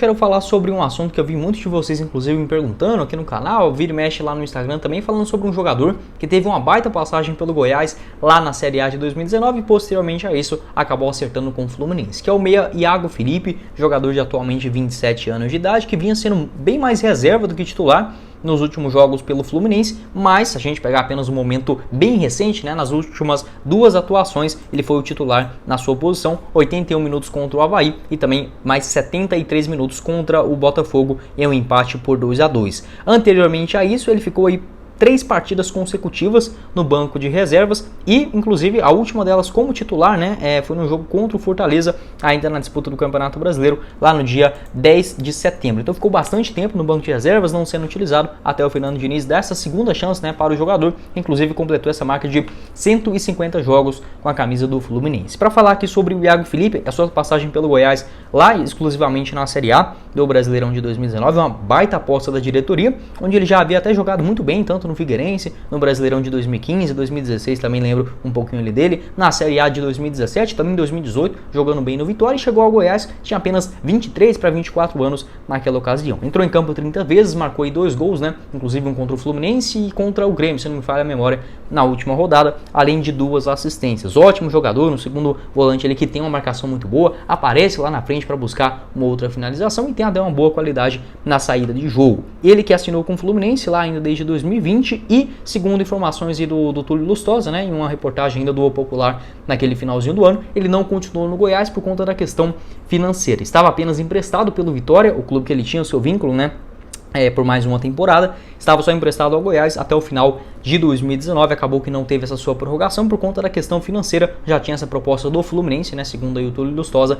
Quero falar sobre um assunto que eu vi muitos de vocês, inclusive, me perguntando aqui no canal, vira e mexe lá no Instagram também, falando sobre um jogador que teve uma baita passagem pelo Goiás lá na Série A de 2019 e posteriormente a isso acabou acertando com o Fluminense, que é o meia Iago Felipe, jogador de atualmente 27 anos de idade, que vinha sendo bem mais reserva do que titular nos últimos jogos pelo Fluminense, mas se a gente pegar apenas um momento bem recente, né, nas últimas duas atuações, ele foi o titular na sua posição, 81 minutos contra o Avaí e também mais 73 minutos contra o Botafogo em um empate por 2-2. Anteriormente a isso, ele ficou aí 3 partidas consecutivas no banco de reservas e, inclusive, a última delas como titular, né, foi no jogo contra o Fortaleza, ainda na disputa do Campeonato Brasileiro, lá no dia 10 de setembro. Então ficou bastante tempo no banco de reservas, não sendo utilizado até o Fernando Diniz dessa segunda chance, né, para o jogador, inclusive completou essa marca de 150 jogos com a camisa do Fluminense. Para falar aqui sobre o Iago Felipe, a sua passagem pelo Goiás lá exclusivamente na Série A do Brasileirão de 2019, uma baita aposta da diretoria, onde ele já havia até jogado muito bem, tanto no Figueirense, no Brasileirão de 2015, 2016 também lembro um pouquinho ali dele, na Série A de 2017, também em 2018, jogando bem no Vitória, e chegou ao Goiás, tinha apenas 23 para 24 anos naquela ocasião. Entrou em campo 30 vezes, marcou aí 2 gols, né? Inclusive um contra o Fluminense e contra o Grêmio, se não me falha a memória, na última rodada, além de 2 assistências. Ótimo jogador, no segundo volante ele que tem uma marcação muito boa, aparece lá na frente para buscar uma outra finalização e tem até uma boa qualidade na saída de jogo. Ele que assinou com o Fluminense lá ainda desde 2020 e, segundo informações do Túlio Lustosa, né, em uma reportagem ainda do O Popular naquele finalzinho do ano, ele não continuou no Goiás por conta da questão financeira. Estava apenas emprestado pelo Vitória, o clube que ele tinha o seu vínculo, né, por mais uma temporada, estava só emprestado ao Goiás até o final de 2019, acabou que não teve essa sua prorrogação por conta da questão financeira, já tinha essa proposta do Fluminense, né, segundo aí o Túlio Lustosa,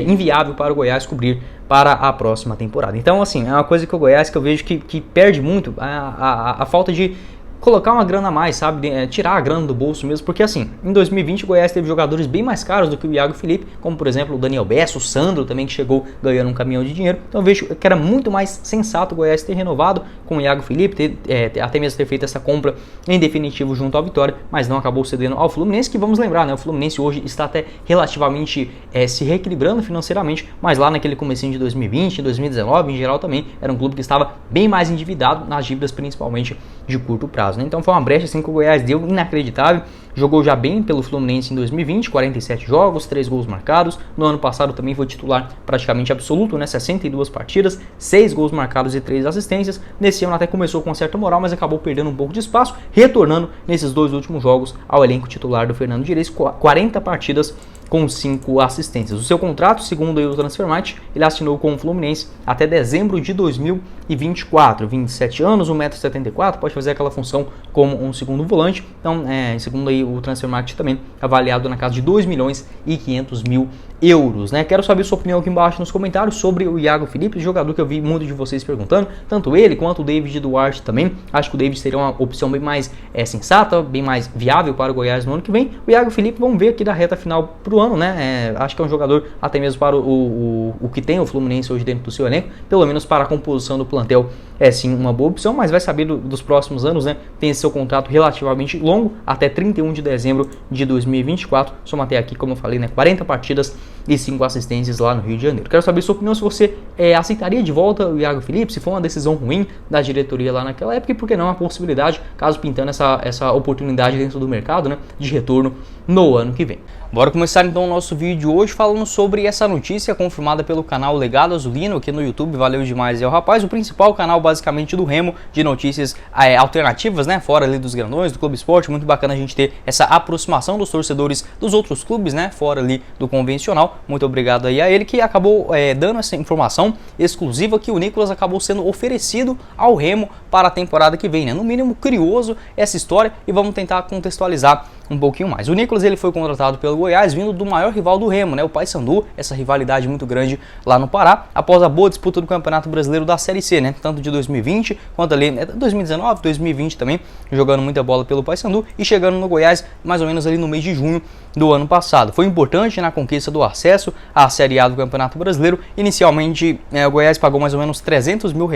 inviável para o Goiás cobrir para a próxima temporada. Então, assim, é uma coisa que o Goiás que eu vejo que perde muito, a falta de colocar uma grana a mais, sabe? Tirar a grana do bolso mesmo, porque assim, em 2020 o Goiás teve jogadores bem mais caros do que o Iago Felipe, como por exemplo o Daniel Bessa, o Sandro também, que chegou ganhando um caminhão de dinheiro. Então eu vejo que era muito mais sensato o Goiás ter renovado com o Iago Felipe, até mesmo ter feito essa compra em definitivo junto ao Vitória, mas não acabou cedendo ao Fluminense, que vamos lembrar, né? O Fluminense hoje está até relativamente se reequilibrando financeiramente, mas lá naquele comecinho de 2020, 2019 em geral também, era um clube que estava bem mais endividado nas dívidas, principalmente de curto prazo. Então foi uma brecha assim que o Goiás deu inacreditável, jogou já bem pelo Fluminense em 2020, 47 jogos, 3 gols marcados, no ano passado também foi titular praticamente absoluto, né, 62 partidas, 6 gols marcados e 3 assistências, nesse ano até começou com certa moral, mas acabou perdendo um pouco de espaço, retornando nesses 2 últimos jogos ao elenco titular do Fernando Diniz, 40 partidas com 5 assistências. O seu contrato, segundo o Transfermarkt, ele assinou com o Fluminense até dezembro de 2024, 27 anos, 1,74 m, pode fazer aquela função como um segundo volante, então, segundo aí o Transfermarkt também, avaliado na casa de 2.500.000 euros, né? Quero saber sua opinião aqui embaixo nos comentários sobre o Iago Felipe, jogador que eu vi muitos de vocês perguntando, tanto ele quanto o David Duarte também. Acho que o David seria uma opção bem mais sensata, bem mais viável para o Goiás no ano que vem. O Iago Felipe, vamos ver aqui da reta final pro ano, né? Acho que é um jogador até mesmo para o que tem o Fluminense hoje dentro do seu elenco, pelo menos para a composição do plantel é sim uma boa opção, mas vai saber dos próximos anos, né? Tem esse seu contrato relativamente longo, até 31 de dezembro de 2024, soma até aqui, como eu falei, né? 40 partidas e 5 assistências lá no Rio de Janeiro. Quero saber sua opinião, se você aceitaria de volta o Iago Felipe, se foi uma decisão ruim da diretoria lá naquela época, e por que não a possibilidade, caso pintando essa oportunidade dentro do mercado, né, de retorno no ano que vem. Bora começar então o nosso vídeo hoje falando sobre essa notícia confirmada pelo canal Legado Azulino aqui no YouTube, valeu demais ao rapaz, o principal canal basicamente do Remo, de notícias alternativas, né, fora ali dos grandões, do Clube Esporte. Muito bacana a gente ter essa aproximação dos torcedores dos outros clubes, né, fora ali do convencional. Muito obrigado aí a ele que acabou dando essa informação exclusiva que o Nicolas acabou sendo oferecido ao Remo para a temporada que vem, né, no mínimo curioso essa história, e vamos tentar contextualizar um pouquinho mais. O Nicolas ele foi contratado pelo Goiás vindo do maior rival do Remo, né, o Paysandu, essa rivalidade muito grande lá no Pará, após a boa disputa do Campeonato Brasileiro da Série C, né, tanto de 2020 quanto ali 2019, 2020 também, jogando muita bola pelo Paysandu e chegando no Goiás mais ou menos ali no mês de junho do ano passado. Foi importante na conquista do acesso à Série A do Campeonato Brasileiro. Inicialmente, o Goiás pagou mais ou menos R$300 mil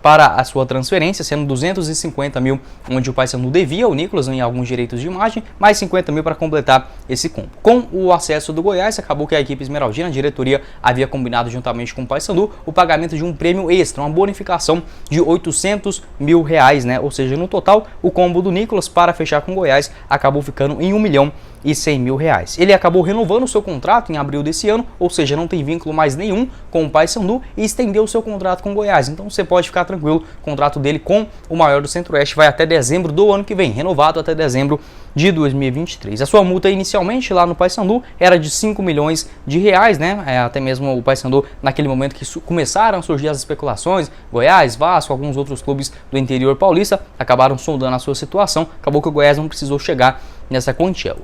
para a sua transferência, sendo 250 mil onde o Paysandu devia ao Nicolas em alguns direitos de imagem, mais 50 mil para completar esse combo. Com o acesso do Goiás, acabou que a equipe esmeraldina, a diretoria, havia combinado juntamente com o Paysandu o pagamento de um prêmio extra, uma bonificação de R$800 mil, né? Ou seja, no total, o combo do Nicolas para fechar com o Goiás acabou ficando em R$1.100.000. Ele acabou renovando o seu contrato em abril desse ano, ou seja, não tem vínculo mais nenhum com o Paysandu e estendeu o seu contrato com o Goiás. Então você pode ficar tranquilo, o contrato dele com o maior do Centro-Oeste vai até dezembro do ano que vem, renovado até dezembro de 2023. A sua multa inicialmente lá no Paysandu era de R$5 milhões, né? Até mesmo o Paysandu, naquele momento que começaram a surgir as especulações, Goiás, Vasco, alguns outros clubes do interior paulista acabaram sondando a sua situação. Acabou que o Goiás não precisou chegar nessa quantia.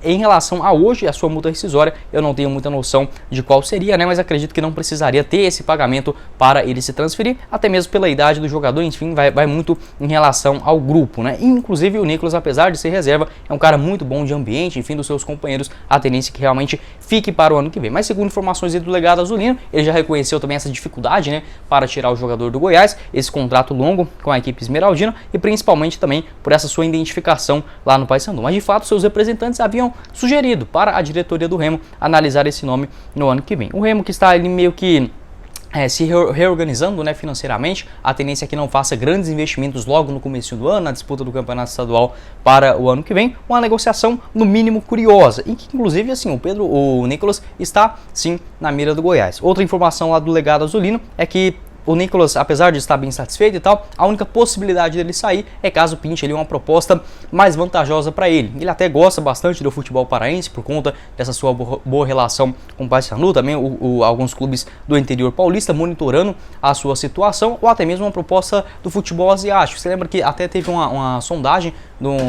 Em relação a hoje, a sua multa rescisória, eu não tenho muita noção de qual seria, né? Mas acredito que não precisaria ter esse pagamento para ele se transferir, até mesmo pela idade do jogador, enfim, vai muito em relação ao grupo, né? Inclusive o Nicolas, apesar de ser reserva, é um cara muito bom de ambiente, enfim, dos seus companheiros, a tendência que realmente fique para o ano que vem. Mas segundo informações do legado azulino, ele já reconheceu também essa dificuldade, né, para tirar o jogador do Goiás, esse contrato longo com a equipe esmeraldina e principalmente também por essa sua identificação lá no Paysandu. Mas de fato, seus representantes haviam sugerido para a diretoria do Remo analisar esse nome no ano que vem. O Remo que está ali meio que se reorganizando, né, financeiramente, a tendência é que não faça grandes investimentos logo no começo do ano, na disputa do campeonato estadual para o ano que vem, uma negociação no mínimo curiosa, e que inclusive assim, o Nicolas está sim na mira do Goiás. Outra informação lá do legado azulino é que o Nicolas, apesar de estar bem satisfeito e tal, a única possibilidade dele sair é caso pinte ali uma proposta mais vantajosa para ele. Ele até gosta bastante do futebol paraense por conta dessa sua boa relação com o Paysandu, também alguns clubes do interior paulista monitorando a sua situação, ou até mesmo uma proposta do futebol asiático. Você lembra que até teve uma sondagem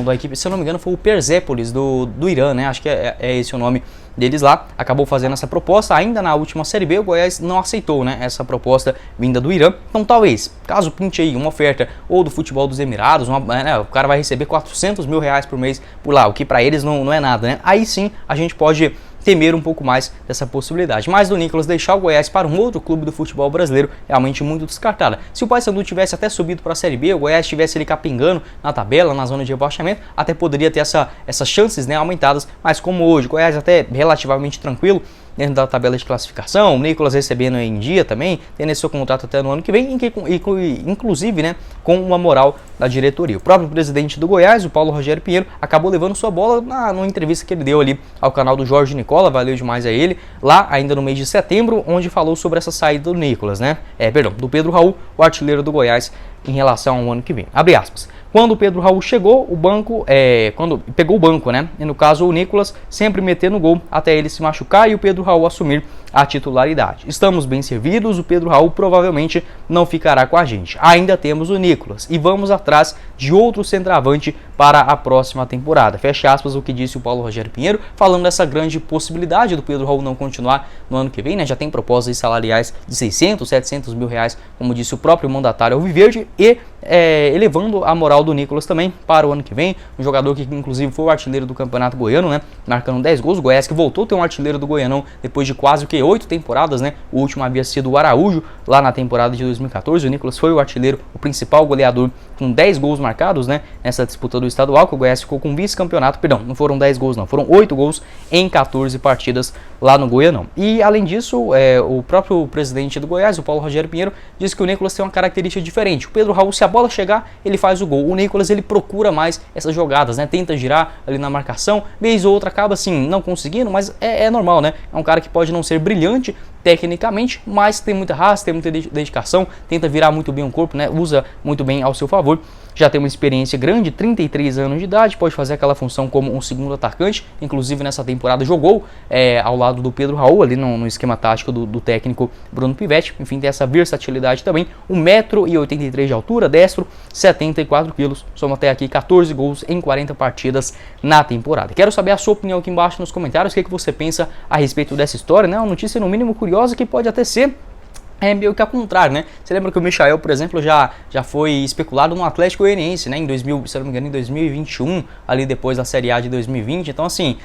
da equipe, se eu não me engano foi o Persépolis do Irã, né? Acho que é esse o nome deles lá, acabou fazendo essa proposta. Ainda na última Série B, o Goiás não aceitou, né, essa proposta vinda do Irã. Então talvez, caso pinte aí uma oferta ou do futebol dos Emirados, né, o cara vai receber R$400 mil por mês por lá, o que para eles não é nada, né? Aí sim a gente pode temer um pouco mais dessa possibilidade. Mas do Nicolas deixar o Goiás para um outro clube do futebol brasileiro realmente muito descartada. Se o Paysandu tivesse até subido para a Série B, o Goiás estivesse ali capingando na tabela, na zona de rebaixamento, até poderia ter essas chances, né, aumentadas. Mas como hoje o Goiás até relativamente tranquilo dentro da tabela de classificação, o Nicolas recebendo em dia também, tendo esse seu contrato até no ano que vem, inclusive, né, com uma moral da diretoria. O próprio presidente do Goiás, o Paulo Rogério Pinheiro, acabou levando sua bola numa entrevista que ele deu ali ao canal do Jorge Nicola, valeu demais a ele, lá ainda no mês de setembro, onde falou sobre essa saída do Nicolas, né? Do Pedro Raul, o artilheiro do Goiás, em relação ao ano que vem. Abre aspas. Quando o Pedro Raul chegou, o banco, quando pegou o banco, né? E no caso o Nicolas sempre metendo gol até ele se machucar e o Pedro Raul assumir a titularidade. Estamos bem servidos, o Pedro Raul provavelmente não ficará com a gente. Ainda temos o Nicolas e vamos atrás de outro centroavante para a próxima temporada. Fecha aspas o que disse o Paulo Rogério Pinheiro, falando dessa grande possibilidade do Pedro Raul não continuar no ano que vem, né? Já tem propostas salariais de 600, 700 mil reais, como disse o próprio mandatário alviverde, e elevando a moral do Nicolas também para o ano que vem. Um jogador que inclusive foi o artilheiro do Campeonato Goiano, né? Marcando 10 gols. O Goiás que voltou a ter um artilheiro do Goianão depois de quase 8 temporadas, né? O último havia sido o Araújo lá na temporada de 2014. O Nicolas foi o artilheiro, o principal goleador, com 10 gols marcados, né? Nessa disputa do estadual, que o Goiás ficou com vice-campeonato. Perdão, não foram 10 gols não, foram 8 gols em 14 partidas lá no Goianão. E além disso, o próprio presidente do Goiás, o Paulo Rogério Pinheiro, disse que o Nicolas tem uma característica diferente. O Pedro Raul, se a bola chegar, ele faz o gol. O Nicolas, ele procura mais essas jogadas, né? Tenta girar ali na marcação, vez ou outra acaba assim não conseguindo, mas é normal, né? É um cara que pode não ser brilhante tecnicamente, mas tem muita raça, tem muita dedicação, tenta virar muito bem o corpo, né? Usa muito bem ao seu favor. Já tem uma experiência grande, 33 anos de idade, pode fazer aquela função como um segundo atacante, inclusive nessa temporada jogou ao lado do Pedro Raul, ali no esquema tático do técnico Bruno Pivetti. Enfim, tem essa versatilidade também, 1,83 m de altura, destro, 74 quilos, soma até aqui 14 gols em 40 partidas na temporada. Quero saber a sua opinião aqui embaixo nos comentários, o que você pensa a respeito dessa história, né? Uma notícia no mínimo curiosa que pode até ser é meio que ao contrário, né? Você lembra que o Michael, por exemplo, já foi especulado no Atlético Goianiense, né? Em 2000, se eu não me engano, em 2021, ali depois da Série A de 2020. Então, assim,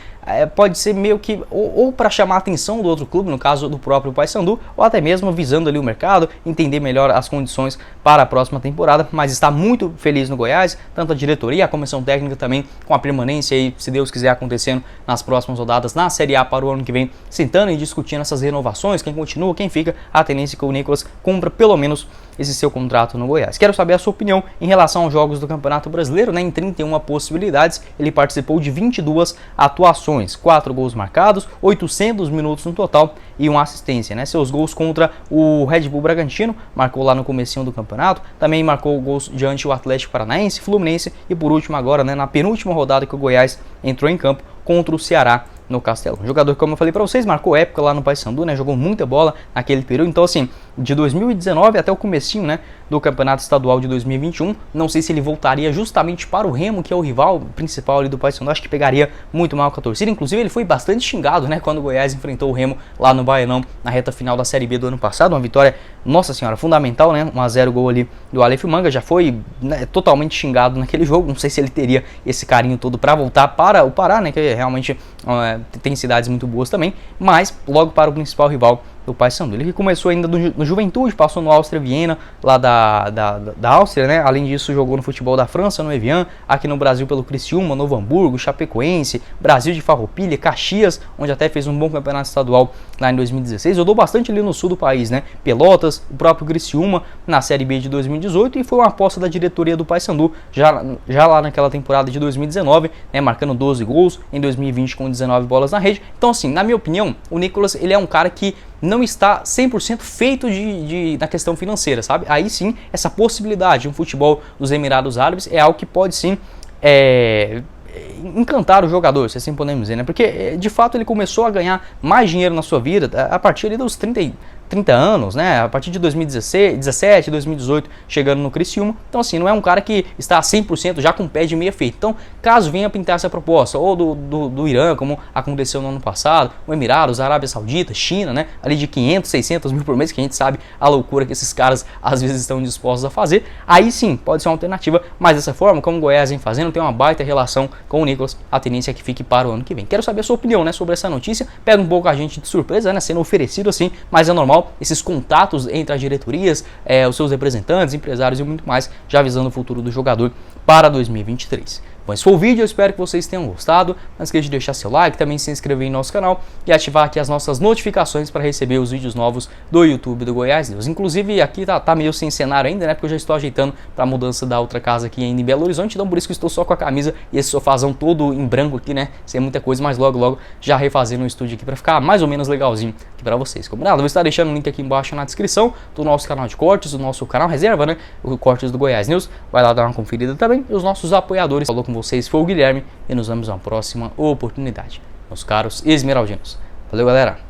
pode ser meio que ou para chamar a atenção do outro clube, no caso do próprio Paysandu, ou até mesmo visando ali o mercado, entender melhor as condições para a próxima temporada. Mas está muito feliz no Goiás, tanto a diretoria, a comissão técnica também, com a permanência aí, se Deus quiser, acontecendo nas próximas rodadas na Série A para o ano que vem, sentando e discutindo essas renovações, quem continua, quem fica, a tendência que o Nicolas cumpra pelo menos esse seu contrato no Goiás. Quero saber a sua opinião em relação aos jogos do Campeonato Brasileiro, né? Em 31 possibilidades, ele participou de 22 atuações, 4 gols marcados, 800 minutos no total e uma assistência, né? Seus gols contra o Red Bull Bragantino, marcou lá no comecinho do campeonato, também marcou gols diante o Atlético Paranaense, Fluminense e por último agora, né, na penúltima rodada que o Goiás entrou em campo contra o Ceará no Castelão. Um jogador, como eu falei para vocês, marcou época lá no Paysandu, né? Jogou muita bola naquele período. Então, assim, de 2019 até o comecinho, né, do Campeonato Estadual de 2021, não sei se ele voltaria justamente para o Remo, que é o rival principal ali do Paysandu. Acho que pegaria muito mal com a torcida. Inclusive, ele foi bastante xingado, né, quando o Goiás enfrentou o Remo lá no Baianão, na reta final da Série B do ano passado. Uma vitória, nossa senhora, fundamental, né? 1-0 gol ali do Aleph Manga. Já foi, né, totalmente xingado naquele jogo. Não sei se ele teria esse carinho todo para voltar para o Pará, né, que realmente tem cidades muito boas também, mas logo para o principal rival do Paysandu. Ele que começou ainda no Juventude, passou no Áustria Viena, lá da Áustria, né? Além disso, jogou no futebol da França, no Evian, aqui no Brasil pelo Criciúma, Novo Hamburgo, Chapecoense, Brasil de Farroupilha, Caxias, onde até fez um bom campeonato estadual lá em 2016. Rodou bastante ali no sul do país, né? Pelotas, o próprio Criciúma na Série B de 2018 e foi uma aposta da diretoria do Paysandu já lá naquela temporada de 2019, né? Marcando 12 gols, em 2020 com 19 bolas na rede. Então, assim, na minha opinião, o Nicolas, ele é um cara que não está 100% feito na questão financeira, sabe? Aí sim, essa possibilidade de um futebol dos Emirados Árabes é algo que pode sim encantar o jogador, se assim podemos dizer, né? Porque de fato ele começou a ganhar mais dinheiro na sua vida a partir ali dos 30 anos, né? A partir de 2017, 2018, chegando no Criciúma. Então, assim, não é um cara que está 100% já com o pé de meia feito. Então, caso venha pintar essa proposta, ou do Irã, como aconteceu no ano passado, o Emirados, Arábia Saudita, China, né? Ali de 500, 600 mil por mês, que a gente sabe a loucura que esses caras às vezes estão dispostos a fazer. Aí sim, pode ser uma alternativa, mas dessa forma, como o Goiás vem fazendo, tem uma baita relação com o Nicolas, a tendência é que fique para o ano que vem. Quero saber a sua opinião, né, sobre essa notícia. Pega um pouco a gente de surpresa, né? Sendo oferecido assim, mas é normal esses contatos entre as diretorias, os seus representantes, empresários e muito mais, já visando o futuro do jogador para 2023. Bom, esse foi o vídeo, eu espero que vocês tenham gostado. Não esqueça de deixar seu like, também se inscrever em nosso canal e ativar aqui as nossas notificações para receber os vídeos novos do YouTube do Goiás News. Inclusive aqui tá meio sem cenário ainda, né, porque eu já estou ajeitando para a mudança da outra casa aqui ainda em Belo Horizonte, então por isso que eu estou só com a camisa e esse sofazão todo em branco aqui, né, sem muita coisa, mas logo já refazendo o estúdio aqui para ficar mais ou menos legalzinho aqui para vocês, combinado? Eu vou estar deixando o link aqui embaixo na descrição do nosso canal de cortes, do nosso canal reserva, né, o Cortes do Goiás News, vai lá dar uma conferida também, e os nossos apoiadores. Falou com vocês, foi o Guilherme, e nos vemos na próxima oportunidade, meus caros esmeraldinos. Valeu, galera!